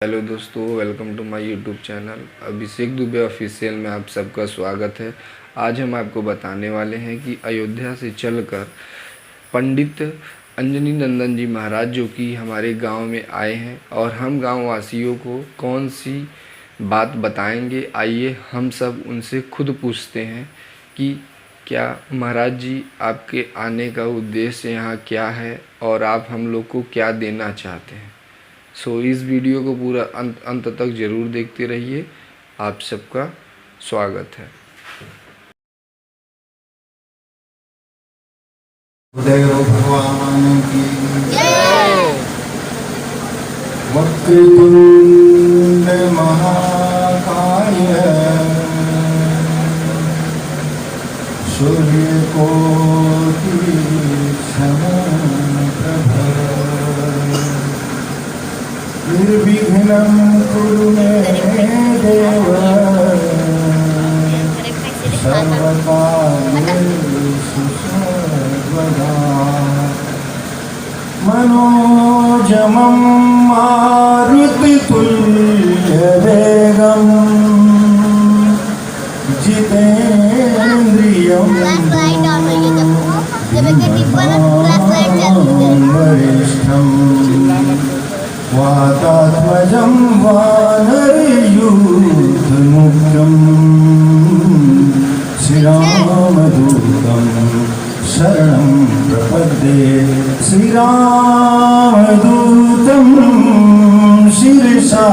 Hello दोस्तों, welcome to my YouTube channel Abhishek Dubey official में आप सबका स्वागत है। आज हम आपको बताने वाले हैं कि अयोध्या से चलकर पंडित अंजनी नंदन जी महाराज जो कि हमारे गांव में आए हैं और हम गांव वासियों को कौन सी बात बताएंगे। आइए हम सब उनसे खुद पूछते हैं कि क्या महाराज जी आपके आने का उद्देश्य यहाँ क्या है और आप हम लोग को क्या देना चाहते हैं। इस वीडियो को पूरा अंत तक ज़रूर देखते रहिए। आप सबका स्वागत है। गुरुदेव भगवान की वक्रतुंड महाकाय सूर्यकोटि समप्रभ निर्विघ्नं कुरु मे देव सर्वकार्येषु सर्वदा मनोजमं मारुतितुल्यवेगं जितेन्द्रियं वरिष्ठं वातात्मजं वानरयूथमुख्यं श्रीरामदूतं शरणं प्रपद्ये। श्रीरामदूतं शिरसा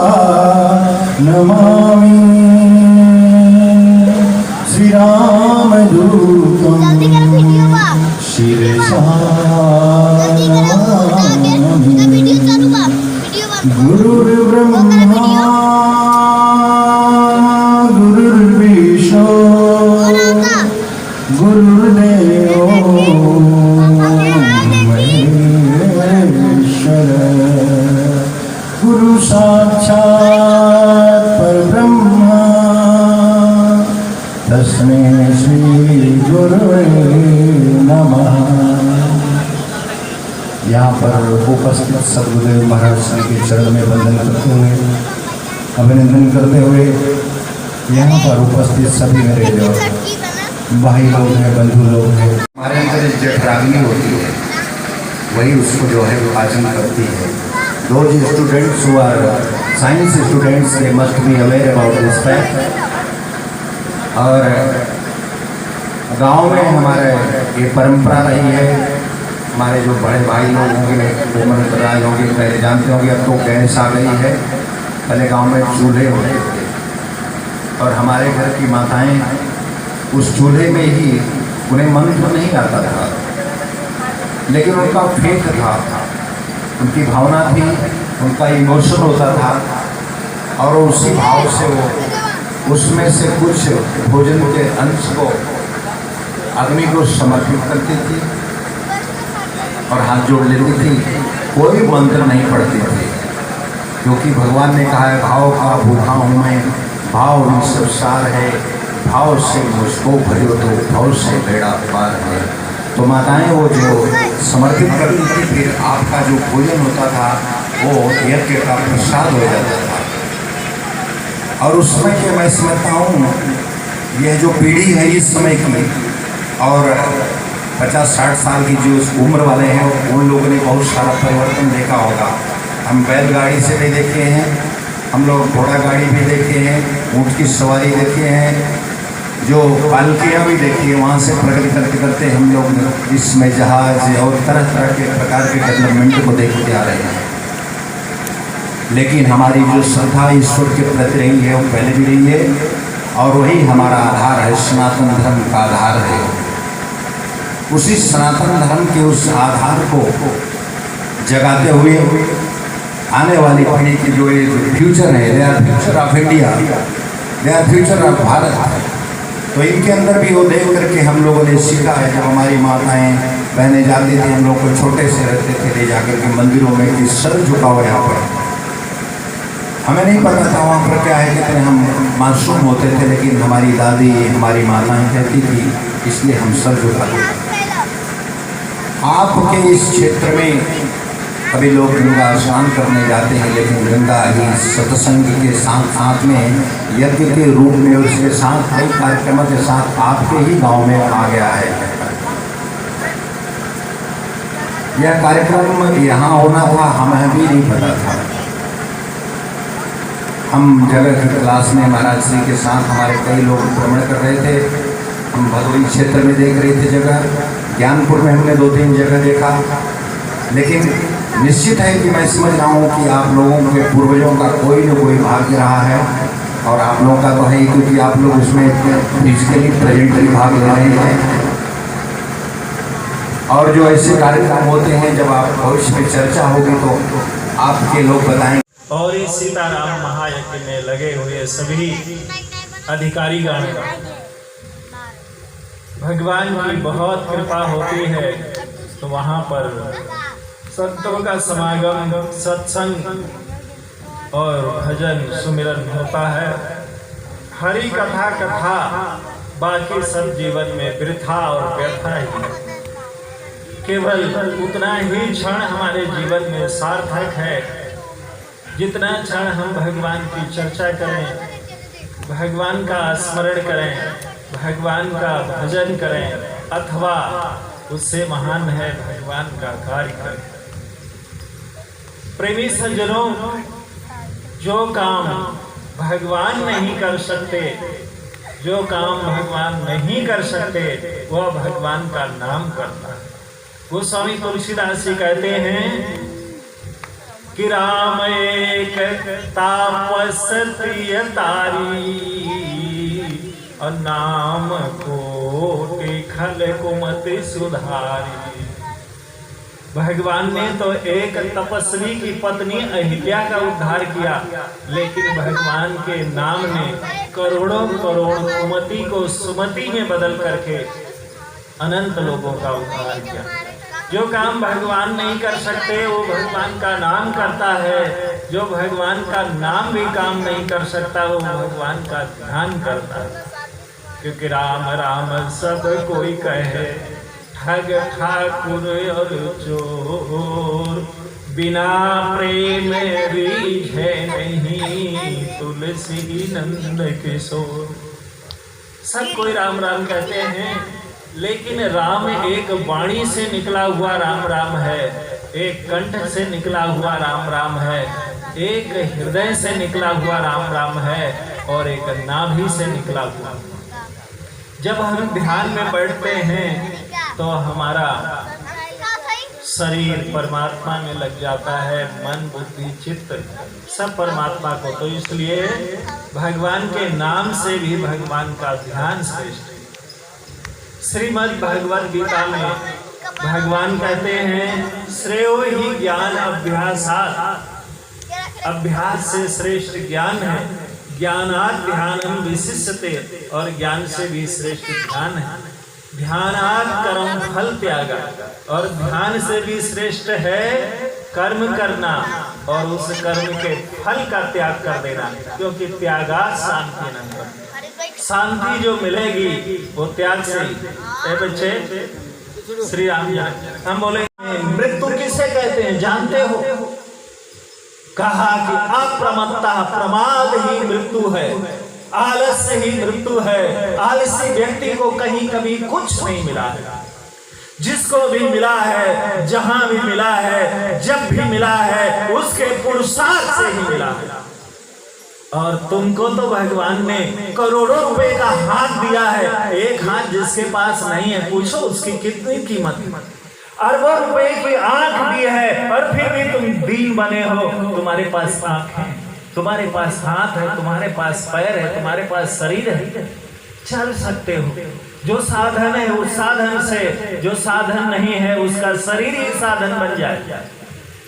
नमामि। श्रीरामदूतं शिरसा नमामि। गुरुर्ब्रह्मा गुरुर्विष्णु गुरुर्देवो महेश्वर गुरु साक्षात् परब्रह्म तस्मै श्री गुरुवे नमः। यहाँ पर उपस्थित सद्गुरुदेव महाराज श्री के चरण में वंदन करते हुए अभिनंदन करते हुए यहाँ पर उपस्थित सभी मेरे जो भाई लोग हैं, बंधु लोग हैं, हमारे अंदर एक जठराग्नि होती है, वही उसको जो है विभाजन करती है। Those students who are science students they must be aware about this fact. और गांव में हमारे ये परंपरा रही है। हमारे जो बड़े भाई लोग होंगे, उम्र दराज होंगे, पहले जानते होंगे, अब तो गैस आ गई है। पहले गांव में चूल्हे होते थे और हमारे घर की माताएं उस चूल्हे में ही, उन्हें मंत्र नहीं आता था लेकिन उनका फेथ था, उनकी भावना थी, उनका इमोशन होता था और उसी भाव से वो उसमें से कुछ भोजन के अंश को अग्नि को समर्पित करती थी और हाथ जोड़ लेती थी। कोई मंत्र नहीं पढ़ती थी क्योंकि भगवान ने कहा है भाव का भूखा हूँ मैं, भाव सब सार है, भाव से मुझको भरियो तो भाव से बेड़ा पार है। तो माताएं वो जो समर्पित करती थी, फिर आपका जो भोजन होता था वो यज्ञ का प्रसाद हो जाता था। और उसमें के मैं समझता हूँ यह जो पीढ़ी है इस समय की और 50-60 साल की जो उम्र वाले हैं उन लोगों ने बहुत सारा परिवर्तन देखा होगा। हम बैलगाड़ी से भी देखे हैं, हम लोग घोड़ा गाड़ी भी देखे हैं, ऊँट की सवारी देखे हैं, जो पालकियाँ भी देखी है। वहाँ से प्रगति करते करते हम लोग इसमें जहाज और तरह तरह के प्रकार के डेवलपमेंट को देखते आ रहे हैं। लेकिन हमारी जो श्रद्धा ईश्वर के प्रति रही है वो पहले भी रही है और वही हमारा आधार है, सनातन धर्म का आधार है। उसी सनातन धर्म के उस आधार को जगाते हुए आने वाली पीढ़ी की जो ये फ्यूचर है, they are future of India, they are future of Bharat. तो इनके अंदर भी वो देख करके हम लोगों ने सीखा है। जब हमारी माताएं बहनें जाती थी, हम लोग को छोटे से रहते थे ले जाकर के मंदिरों में कि सर झुकाओ यहाँ पर। हमें नहीं पता था वहाँ पर क्या है, कितने हम मासूम होते थे, लेकिन हमारी दादी हमारी माताएं कहती थी इसलिए हम सर झुकाते। आपके इस क्षेत्र में कभी लोग गंगा स्नान करने जाते हैं, लेकिन गंगा ही सत्संग के साथ साथ में यज्ञ के रूप में उसके साथ कई कार्यक्रमों के साथ आपके ही गांव में आ गया है। यह कार्यक्रम यहाँ होना था, हमें भी नहीं पता था। हम जगह की क्लास में महाराज श्री के साथ हमारे कई लोग भ्रमण कर रहे थे। हम भदोही क्षेत्र में देख रहे थे जगह, ज्ञानपुर में हमने 2-3 जगह देखा, लेकिन निश्चित है कि मैं समझ रहा हूँ कि आप लोगों के पूर्वजों का कोई न कोई भाग्य रहा है, और आप लोगों का तो है, क्योंकि आप लोग उसमें फिजिकली प्रेजेंटली भाग ले रहे हैं। और जो ऐसे कार्यक्रम होते हैं, जब आप भविष्य में चर्चा होगी तो आपके लोग बताएंगे। और इस सीताराम महायज्ञ में लगे हुए सभी अधिकारीगण, भगवान की बहुत कृपा होती है तो वहाँ पर संतों का समागम, सत्संग और भजन सुमिरन होता है। हरि कथा बाकी सब जीवन में वृथा और व्यर्था ही है। केवल उतना ही क्षण हमारे जीवन में सार्थक है जितना क्षण हम भगवान की चर्चा करें, भगवान का स्मरण करें, भगवान का भजन करें, अथवा उससे महान है भगवान का कार्य करें। प्रेमी सज्जनों, जो काम भगवान नहीं कर सकते, जो काम भगवान नहीं कर सकते, वह भगवान का नाम करता है। वो स्वामी तुलसीदास जी कहते हैं कि राम एक तापस प्रिय तारी, और नाम कोटि खल कुमति सुधारी। भगवान ने तो एक तपस्वी की पत्नी अहिल्या का उद्धार किया, लेकिन भगवान के नाम ने करोड़ों करोड़ कुमति को सुमति में बदल करके अनंत लोगों का उद्धार किया। जो काम भगवान नहीं कर सकते वो भगवान का नाम करता है, जो भगवान का नाम भी काम नहीं कर सकता वो भगवान का ध्यान करता है। क्योंकि राम राम सब कोई कहे, ठग ठाकुर और चोर, बिना प्रेम रीझे नहीं तुलसी नंद किशोर। सब कोई राम राम कहते हैं, लेकिन राम एक वाणी से निकला हुआ राम राम है, एक कंठ से निकला हुआ राम राम है, एक हृदय से निकला हुआ राम राम है, और एक नाभि से निकला हुआ। जब हम ध्यान में बैठते हैं तो हमारा शरीर परमात्मा में लग जाता है, मन बुद्धि चित्त सब परमात्मा को। तो इसलिए भगवान के नाम से भी भगवान का ध्यान श्रेष्ठ है। श्रीमद् भगवद गीता में भगवान कहते हैं, श्रेयो ही ज्ञान अभ्यासात्, अभ्यास से श्रेष्ठ ज्ञान है। ज्ञानात् ध्यानम विशिष्यते, और ज्ञान से भी श्रेष्ठ ध्यान है। ध्यानात् कर्म फल त्यागा, और ध्यान से भी श्रेष्ठ है कर्म करना और उस कर्म के फल का त्याग कर देना, क्योंकि त्यागात् शांति अनंतम। शांति जो मिलेगी वो त्याग से ही। बच्चे श्री राम हम बोले मृत्यु किसे कहते हैं जानते हो? कहा कि अप्रमत्ता, प्रमाद ही मृत्यु है, आलस्य ही मृत्यु है। आलसी व्यक्ति को कहीं कभी कुछ नहीं मिला है, जिसको भी मिला है, जहां भी मिला है, जब भी मिला है, उसके पुरुषार्थ से ही मिला है। और तुमको तो भगवान ने करोड़ों रुपए का हाथ दिया है, एक हाथ जिसके पास नहीं है पूछो उसकी कितनी कीमत है। अरबों रुपए की आंख दी है और फिर भी तुम दीन बने हो। तुम्हारे पास आंख है, तुम्हारे पास हाथ है, तुम्हारे पास पैर है, तुम्हारे पास शरीर है, चल सकते हो। जो साधन है उस साधन से, जो साधन नहीं है उसका शरीर ही साधन बन जाए।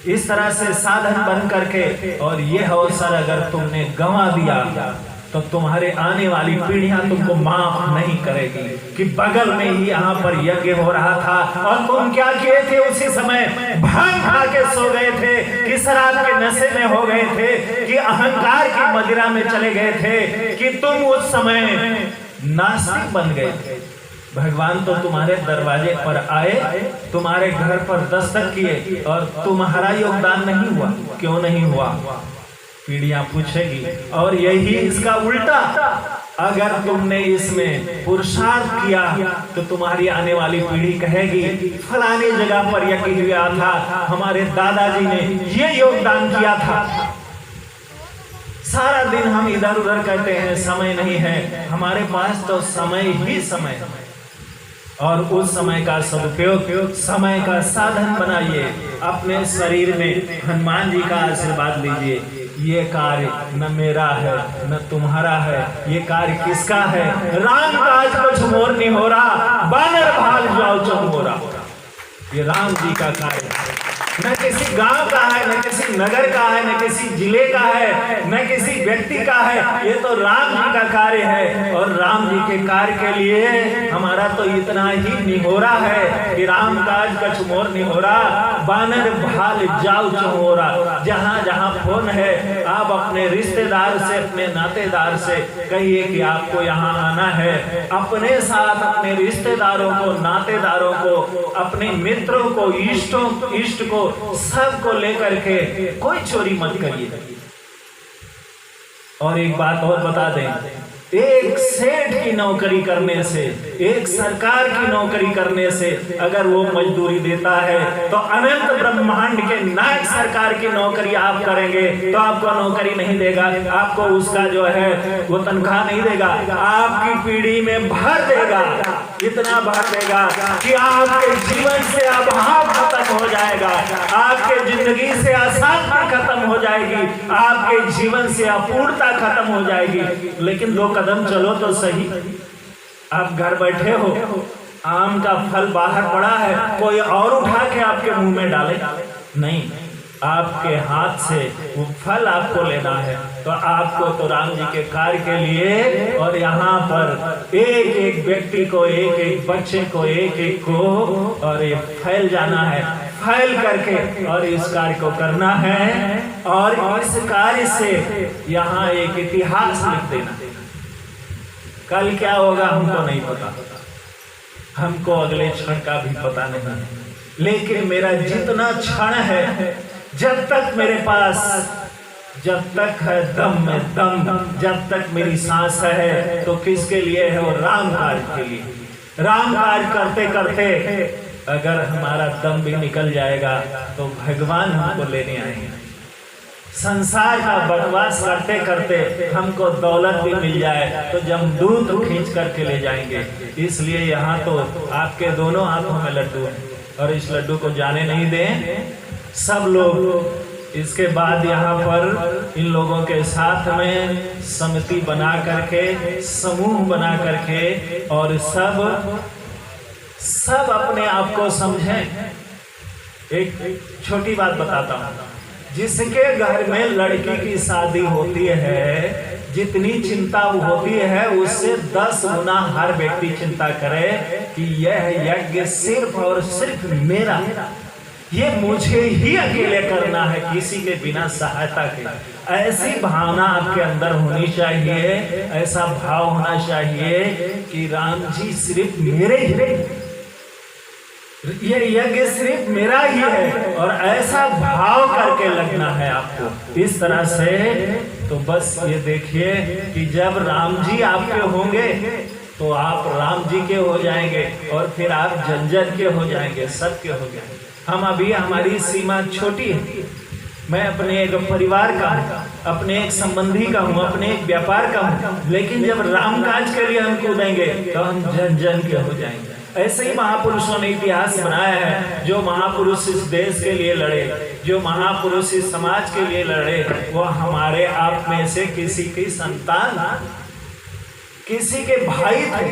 इस तरह से साधन बन करके, और यह अवसर अगर तुमने गंवा दिया तो तुम्हारे आने वाली पीढ़ियां तुमको माफ नहीं करेगी कि बगल में ही यहाँ पर यज्ञ हो रहा था और तुम क्या किए थे उसी समय? भांग खा के सो गए थे, कि शराब के नशे में हो गए थे, कि अहंकार की मदिरा में चले गए थे, कि तुम उस समय नास्तिक बन गए थे। भगवान तो तुम्हारे दरवाजे पर आए, तुम्हारे घर पर दस्तक किए और तुम्हारा योगदान नहीं हुआ। क्यों नहीं हुआ? पीढ़ियां पूछेगी। और यही इसका उल्टा, अगर तुमने इसमें पुरुषार्थ किया तो तुम्हारी आने वाली पीढ़ी कहेगी फलाने जगह पर यज्ञ हुआ था, हमारे दादाजी ने ये योगदान किया था। सारा दिन हम इधर उधर करते हैं, समय नहीं है। हमारे पास तो समय ही समय है, और उस समय का सदुपयोग, समय का साधन बनाइए। अपने शरीर में हनुमान जी का आशीर्वाद लीजिए। ये कार्य न मेरा है न तुम्हारा है, ये कार्य किसका है? राम काज कुछ मोर नहीं हो रहा, बानर भाल जाओ चमोरा। ये राम जी का कार्य है, न किसी गांव का है, न किसी नगर का है, न किसी जिले का है, न किसी व्यक्ति का है। ये तो राम जी का कार्य है। और राम जी के कार्य के लिए हमारा तो इतना ही निहोरा है कि राम काज कछ मोर निहोरा, बानर भाल जाओ चमोरा। जहां जहां फोन है, आप अपने रिश्तेदार से, अपने नातेदार से कहिए कि आपको यहाँ आना है। अपने साथ अपने रिश्तेदारों को, नातेदारों को, अपने मित्रों को, इष्ट को, सबको लेकर के कोई चोरी मत करिए। और एक बात और बता दें, एक सेठ की नौकरी करने से, एक सरकार की नौकरी करने से अगर वो मजदूरी देता है, तो अनंत ब्रह्मांड के नायक सरकार की नौकरी आप करेंगे तो आपको नौकरी नहीं देगा, आपको उसका जो है वो तनख्वाह नहीं देगा, आपकी पीढ़ी में भर देगा, इतना भर देगा कि आपके जीवन से अभाव खत्म हो जाएगा, आपके जिंदगी से अशांति खत्म हो जाएगी, आपके जीवन से अपूर्णता खत्म हो जाएगी। लेकिन दो कदम चलो तो सही। आप घर बैठे हो, आम का फल बाहर पड़ा है, कोई और उठा के आपके मुंह में डाले नहीं, आपके हाथ से वो फल आपको लेना है। तो आपको तो राम जी के कार्य के लिए, और यहाँ पर एक एक व्यक्ति को, एक एक बच्चे को, एक एक को, और ये फैल जाना है, फैल करके और इस कार्य को करना है। और इस कार्य से यहाँ एक इतिहास लिख देना। कल क्या होगा हमको नहीं पता, हमको अगले क्षण का भी पता नहीं, लेकिन मेरा जितना क्षण है, जब तक मेरे पास, जब तक है दम में दम, जब तक मेरी सांस है, तो किसके लिए है? वो राम कार्य के लिए। राम कार्य करते करते अगर हमारा दम भी निकल जाएगा तो भगवान हमको लेने आएंगे। संसार का बकवास करते करते हमको दौलत भी मिल जाए तो जमदूत खींच करके ले जाएंगे। इसलिए यहाँ तो आपके दोनों हाथों में लड्डू है, और इस लड्डू को जाने नहीं दें सब लोग। इसके बाद यहाँ पर इन लोगों के साथ में समिति बना करके, समूह बना करके, और सब अपने आप को समझें। एक छोटी बात बताता हूँ, जिसके घर में लड़की की शादी होती है, जितनी चिंता होती है उससे 10 गुना हर व्यक्ति चिंता करे कि यह यज्ञ सिर्फ और सिर्फ मेरा, ये मुझे ही अकेले करना है, किसी के बिना सहायता के। ऐसी भावना आपके अंदर होनी चाहिए, ऐसा भाव होना चाहिए कि राम जी सिर्फ मेरे ही, ये यज्ञ सिर्फ मेरा ही है, और ऐसा भाव करके लगना है आपको इस तरह से। तो बस ये देखिए कि जब राम जी आपके होंगे तो आप राम जी के हो जाएंगे, और फिर आप जन जन के हो जाएंगे, सबके हो जाएंगे। हम अभी, हमारी सीमा छोटी है, मैं अपने एक परिवार का हूँ, अपने एक संबंधी का हूँ, अपने एक व्यापार का हूँ, लेकिन जब राम काज के लिए हम कूदेंगे तो हम जन जन के हो जाएंगे। ऐसे ही महापुरुषों ने इतिहास बनाया है। जो महापुरुष इस देश के लिए लड़े, जो महापुरुष इस समाज के लिए लड़े, वो हमारे आप में से किसी की संतान, किसी के भाई थे,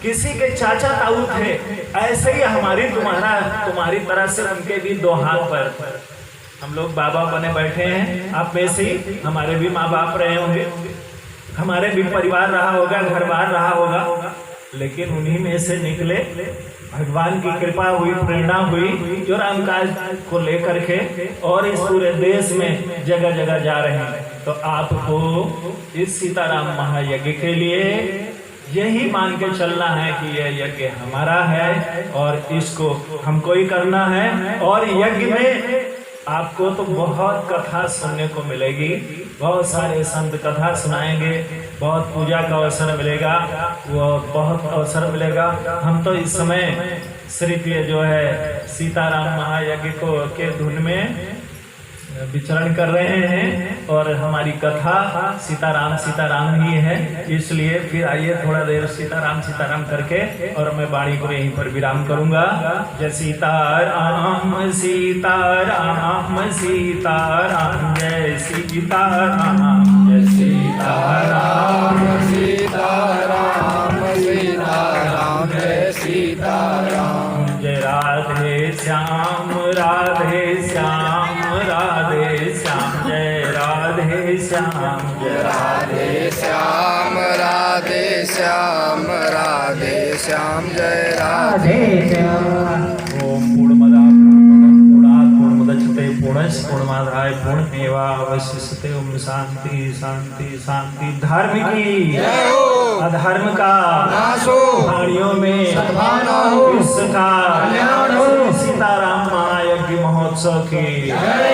किसी के चाचा ताऊ थे। ऐसे ही हमारी तुम्हारी तरह से उनके भी 2 हाथ पर हम लोग बाबा बने बैठे हैं। आप में से ही हमारे भी माँ बाप रहे होंगे, हमारे भी परिवार रहा होगा, घर बार रहा होगा, लेकिन उन्हीं में से निकले, भगवान की कृपा हुई, प्रेरणा हुई, जो रामकाज को लेकर के और इस पूरे देश में जगह जगह जा रहे हैं। तो आपको इस सीताराम महायज्ञ के लिए यही मान के चलना है कि यह यज्ञ हमारा है और इसको हमको ही करना है। और यज्ञ में आपको तो बहुत कथा सुनने को मिलेगी, बहुत सारे संत कथा सुनाएंगे, बहुत पूजा का अवसर मिलेगा, वो बहुत अवसर मिलेगा। हम तो इस समय सिर्फ ये जो है सीताराम महायज्ञ को के धुन में विचरण कर रहे हैं और हमारी कथा सीताराम सीताराम ही है। इसलिए फिर आइए थोड़ा देर सीताराम सीताराम करके और मैं वाणी को यहीं पर विराम करूंगा। जय सीताराम सीताराम सीताराम जय सीताराम जय सीताराम सीताराम सीताराम जय सीताराम जय राधे श्याम राधे श्याम राधे श्याम जय राधे श्याम जय राधे श्याम राधे श्याम राधे श्याम जय राधे श्याम। ओम पूर्णमदा पूर्णात् पूर्णमुदच्यते पूर्णस्य पूर्णमादाय पूर्णमेवावशिष्यते। ओम शांति शांति शांति। धर्म की अधर्म का नाश हो, प्राणियों में सद्भावना हो, विश्व का कल्याण हो। सीताराम महायज्ञ महोत्सव की जय।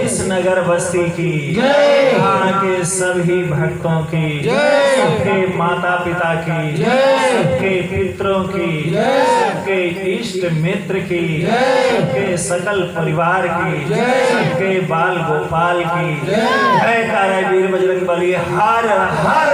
इस नगर बस्ती की जय। यहाँ के सभी भक्तों की जय। सबके माता पिता की जय। सबके पितरों की जय। सबके इष्ट मित्र की जय। सबके सकल परिवार की जय। सबके बाल गोपाल की जय। जय। वीर बजरंग बली हर हर